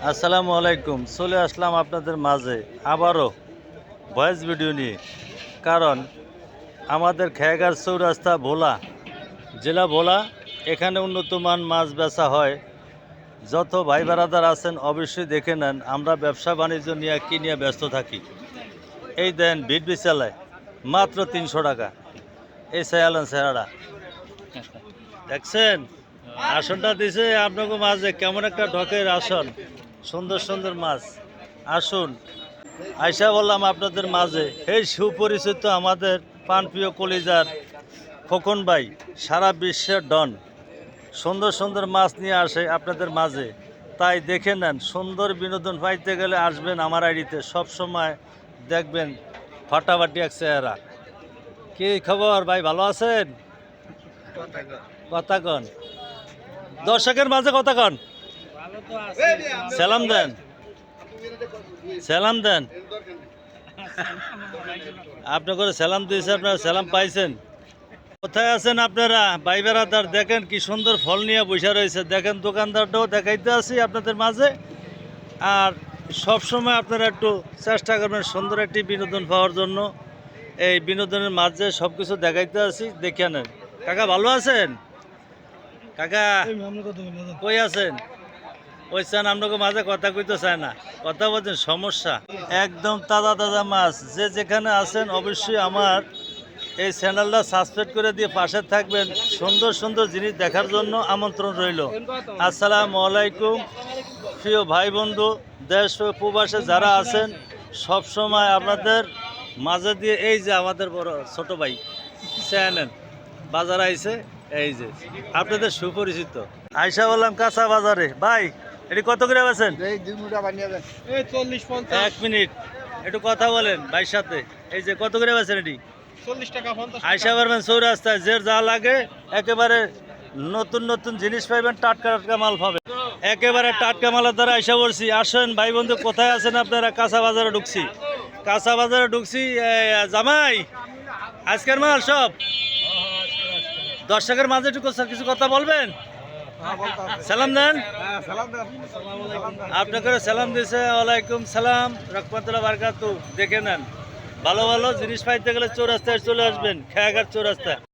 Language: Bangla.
আসসালামু আলাইকুম। চলে আসলাম আপনাদের মাঝে আবারও ভয়েস ভিডিও নিয়ে। কারণ আমাদের খেয়াঘাট চৌরাস্তা ভোলা, জেলা ভোলা, এখানে উন্নত মান মাছ বেচা হয়। যত ভাই বারাদার আছেন অবশ্যই দেখে নেন। আমরা ব্যবসা বাণিজ্য নিয়ে কি নিয়ে ব্যস্ত থাকি। এই দেন ভিট বিচালায় মাত্র 300 টাকা। এই সায়ালেন সেরাটা দেখছেন, আসনটা দিছে আপনাকে মাঝে কেমন একটা ঢকের আসন, সুন্দর সুন্দর মাছ। আসুন, আইসা বললাম আপনাদের মাঝে এই সুপরিচিত আমাদের পানপ্রিয় কলিজার খোকন ভাই সারা বিশ্বের ডন সুন্দর সুন্দর মাছ নিয়ে আসে আপনাদের মাঝে। তাই দেখে নেন, সুন্দর বিনোদন পাইতে গেলে আসবেন আমার আইডিতে। সবসময় দেখবেন ফাটাফাটি এক চেহারা। কি খবর ভাই, ভালো আছেন? কথা কন, দর্শকের মাঝে কথা কন, সালাম দেন, সালাম দেন। আপনার সালাম দিয়েছে, আপনারা সালাম পাইছেন। কোথায় আছেন আপনারা ভাই বেড়াদার? দেখেন কি সুন্দর ফল নিয়ে বসে রয়েছে। দেখেন দোকানদারটাও দেখাইতে আসি আপনাদের মাঝে। আর সব সময় আপনারা একটু চেষ্টা করবেন সুন্দর একটি বিনোদন পাওয়ার জন্য। এই বিনোদনের মাঝে সব কিছু দেখাইতে আসি, দেখে নেন। কাকা ভালো আছেন? কাকা কই আছেন? ওই চান আপনাকে মাঝে কথা কইতে চায় না, কথা বলছেন সমস্যা। একদম তাজা তাজা মাছ। যে যেখানে আছেন অবশ্যই আমার এই চ্যানেলটা সাবস্ক্রাইব করে দিয়ে পাশে থাকবেন। সুন্দর সুন্দর জিনিস দেখার জন্য আমন্ত্রণ রইল। আসসালামু আলাইকুম প্রিয় ভাই বন্ধু, দেশ ও প্রবাসে যারা আছেন, সব সময় আপনাদের মাঝে দিয়ে এই যে আমাদের বড় ছোট ভাই চ্যানেল বাজার আইছে, এই যে আপনাদের সুপরিচিত। আইসা বললাম কাঁচা বাজারে। ভাই এটি কত করে আছেন? 1 মিনিট একটু কথা বলেন ভাইয়ের সাথে। এই যে কত করে আছেন এটি? 40 টাকা 50 আইসা পারবেন চৌরাস্তায়, যে যা লাগে একেবারে নতুন নতুন জিনিস পাইবেন, টাটকা টাটকা মাল পাবেন। একেবারে টাটকা মালের দ্বারা আইসা পড়ছি। আসেন ভাই বন্ধু, কোথায় আছেন আপনারা? কাঁচা বাজারে ঢুকছি, কাঁচা বাজারে ঢুকছি। জামাই আজকের মাল সব দর্শকের মাঝে একটু কিছু কথা বলবেন? সালাম দেন। আপনাকে সালাম দিয়েছে। ওয়ালাইকুম সালাম রহমতুল্লাহ বারকাতু। দেখে নেন, ভালো ভালো জিনিস পাইতে গেলে চৌরাস্তায় চলে আসবেন, খেয়াঘাট চৌরাস্তা।